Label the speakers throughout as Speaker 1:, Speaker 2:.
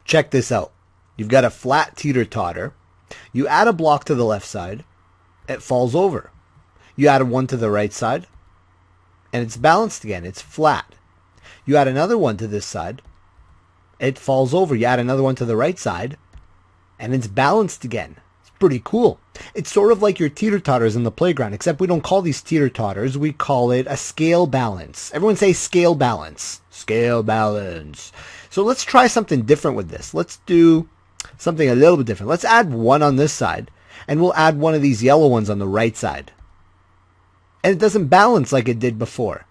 Speaker 1: Check this out. You've got a flat teeter-totter. You add a block to the left side, it falls over. You add one to the right side, and it's balanced again. It's flat. You add another one to this side, it falls over. You add another one to the right side, and it's balanced again. It's pretty cool. It's sort of like your teeter-totters in the playground, except we don't call these teeter-totters. We call it a scale balance. Everyone say scale balance. Scale balance. So let's try something different with this. Let's do something a little bit different. Let's add one on this side, and we'll add one of these yellow ones on the right side. And it doesn't balance like it did before.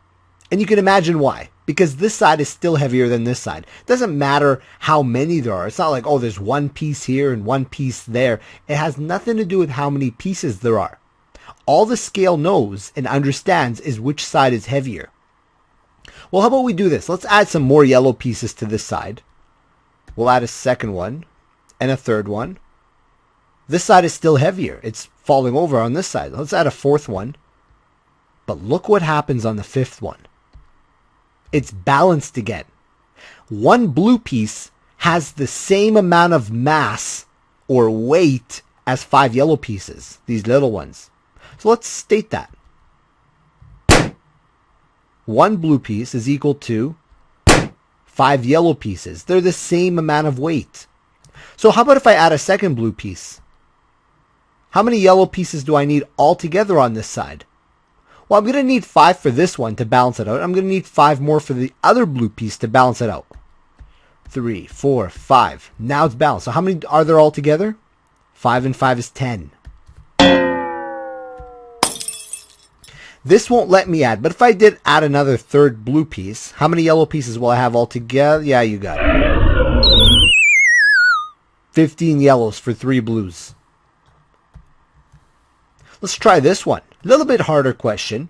Speaker 1: And you can imagine why. Because this side is still heavier than this side. It doesn't matter how many there are. It's not like, oh, there's one piece here and one piece there. It has nothing to do with how many pieces there are. All the scale knows and understands is which side is heavier. Well, how about we do this? Let's add some more yellow pieces to this side. We'll add a second one and a third one. This side is still heavier. It's falling over on this side. Let's add a fourth one. But look what happens on the fifth one. It's balanced again. One blue piece has the same amount of mass or weight as 5 yellow pieces, these little ones. So let's state that. One blue piece is equal to 5 yellow pieces. They're the same amount of weight. So how about if I add a second blue piece? How many yellow pieces do I need altogether on this side? Well, I'm going to need 5 for this one to balance it out. I'm going to need 5 more for the other blue piece to balance it out. 3, 4, 5. Now it's balanced. So how many are there altogether? 5 and 5 is 10. This won't let me add, but if I did add another third blue piece, how many yellow pieces will I have altogether? Yeah, you got it. 15 yellows for 3 blues. Let's try this one. A little bit harder question.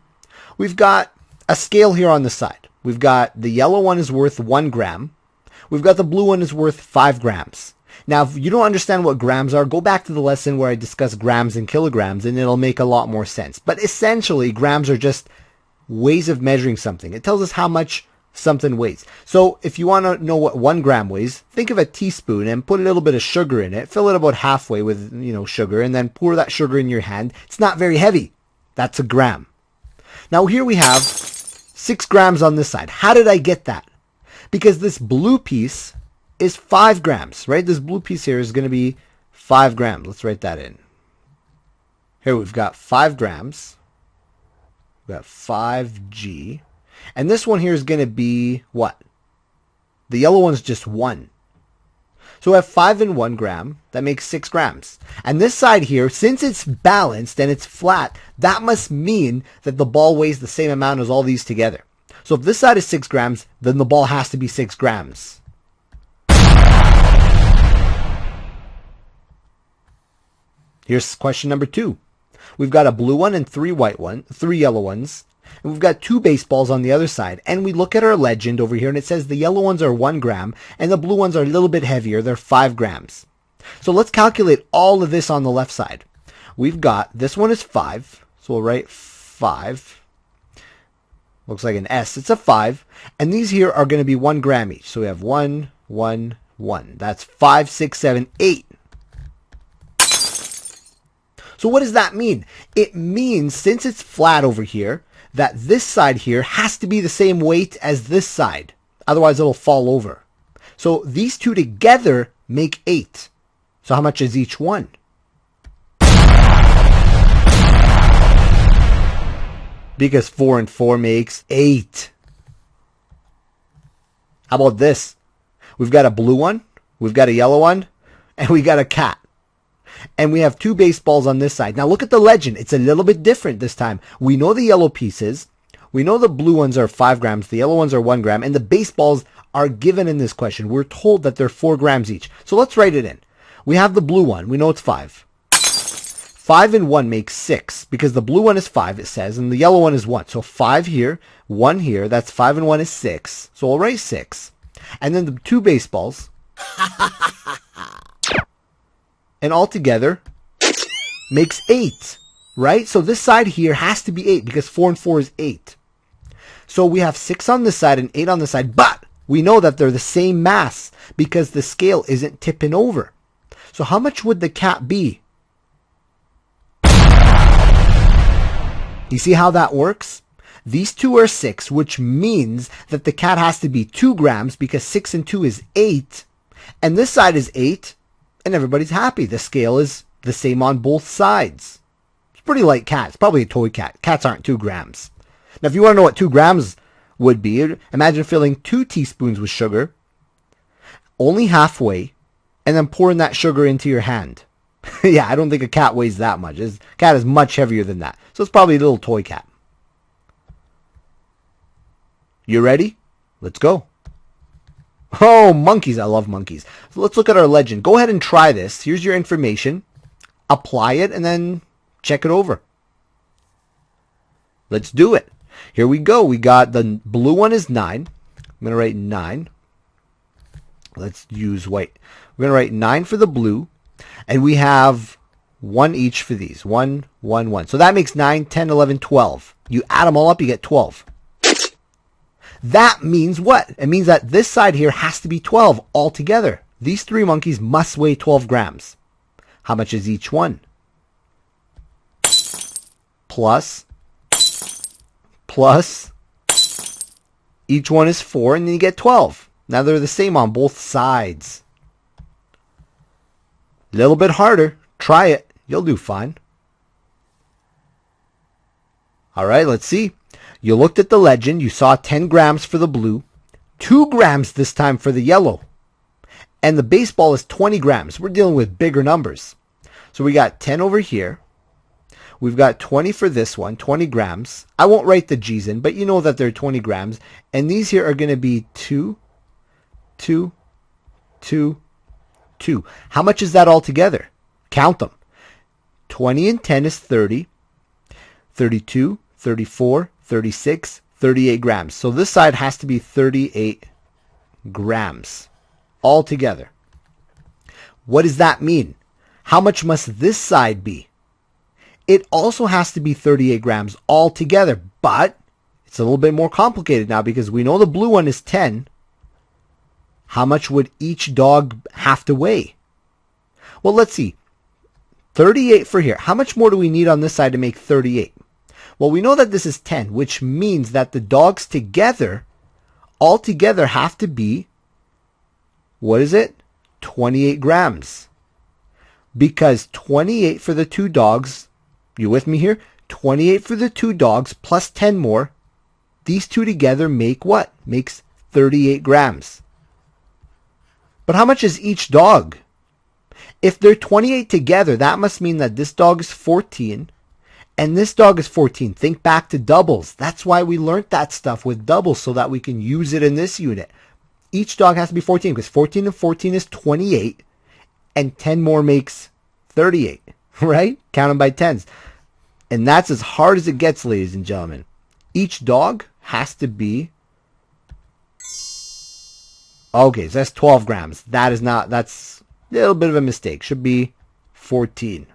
Speaker 1: We've got a scale here on the side. We've got the yellow one is worth 1 gram. We've got the blue one is worth 5 grams. Now, if you don't understand what grams are, go back to the lesson where I discuss grams and kilograms, and it'll make a lot more sense. But essentially, grams are just ways of measuring something. It tells us how much something weighs. So if you want to know what 1 gram weighs, think of a teaspoon and put a little bit of sugar in it. Fill it about halfway with, sugar, and then pour that sugar in your hand. It's not very heavy. That's a gram. Now here we have 6 grams on this side. How did I get that? Because this blue piece is 5 grams, right? This blue piece here is going to be 5 grams. Let's write that in. Here we've got 5 grams. We've got 5G. And this one here is going to be what? The yellow one's just 1. So we have 5 and 1 gram. That makes 6 grams. And this side here, since it's balanced and it's flat, that must mean that the ball weighs the same amount as all these together. So if this side is 6 grams, then the ball has to be 6 grams. Here's question number 2. We've got a blue one and 3 yellow ones. And we've got 2 baseballs on the other side. And we look at our legend over here and it says the yellow ones are 1 gram and the blue ones are a little bit heavier. They're 5 grams. So let's calculate all of this on the left side. We've got, this one is 5. So we'll write 5. Looks like an S. It's a 5. And these here are going to be 1 gram each. So we have 1, 1, 1. That's 5, 6, 7, 8. So what does that mean? It means, since it's flat over here, that this side here has to be the same weight as this side. Otherwise, it'll fall over. So these two together make 8. So how much is each one? Because 4 and 4 makes 8. How about this? We've got a blue one, we've got a yellow one, and we got a cat. And we have 2 baseballs on this side. Now look at the legend. It's a little bit different this time. We know the yellow pieces. We know the blue ones are 5 grams. The yellow ones are 1 gram. And the baseballs are given in this question. We're told that they're 4 grams each. So let's write it in. We have the blue one. We know it's 5. 5 and 1 makes 6. Because the blue one is 5, it says. And the yellow one is 1. So 5 here, 1 here. That's 5 and 1 is 6. So we'll write 6. And then the 2 baseballs. And altogether makes 8, right? So this side here has to be 8 because 4 and 4 is 8. So we have 6 on this side and 8 on this side, but We know that they're the same mass because the scale isn't tipping over. So how much would the cat be? You see how that works? These two are 6, which means that the cat has to be 2 grams because 6 and 2 is 8. And this side is 8, and everybody's happy. The scale is the same on both sides. It's pretty light cat. It's probably a toy cat. Cats aren't 2 grams. Now, if you want to know what 2 grams would be, imagine filling 2 teaspoons with sugar, only halfway, and then pouring that sugar into your hand. Yeah, I don't think a cat weighs that much. A cat is much heavier than that. So it's probably a little toy cat. You ready? Let's go. Oh, monkeys. I love monkeys. So let's look at our legend. Go ahead and try this. Here's your information. Apply it and then check it over. Let's do it. Here we go. We got the blue one is 9. I'm going to write 9. Let's use white. We're going to write 9 for the blue. And we have 1 each for these. 1, 1, 1. So that makes 9, 10, 11, 12. You add them all up, you get 12. That means what? It means that this side here has to be 12 altogether. These 3 monkeys must weigh 12 grams. How much is each one? Plus. Each one is 4, and then you get 12. Now they're the same on both sides. A little bit harder. Try it. You'll do fine. All right, let's see. You looked at the legend. You saw 10 grams for the blue, 2 grams this time for the yellow. And the baseball is 20 grams. We're dealing with bigger numbers. So we got 10 over here. We've got 20 for this one, 20 grams. I won't write the G's in, but you know that they're 20 grams. And these here are going to be 2, 2, 2, 2. How much is that all together? Count them. 20 and 10 is 30, 32, 34, 36, 38 grams. So this side has to be 38 grams altogether. What does that mean? How much must this side be? It also has to be 38 grams altogether, but it's a little bit more complicated now because we know the blue one is 10. How much would each dog have to weigh? Well, let's see. 38 for here. How much more do we need on this side to make 38? Well, we know that this is 10, which means that the dogs together, all together have to be, what is it? 28 grams. Because 28 for the 2 dogs, you with me here? 28 for the 2 dogs plus 10 more. These 2 together make what? Makes 38 grams. But how much is each dog? If they're 28 together, that must mean that this dog is 14 and this dog is 14. Think back to doubles. That's why we learned that stuff with doubles so that we can use it in this unit. Each dog has to be 14 because 14 and 14 is 28 and 10 more makes 38, right? Count them by tens. And that's as hard as it gets, ladies and gentlemen. Each dog has to be... Okay, so that's 12 grams. That's a little bit of a mistake. Should be 14.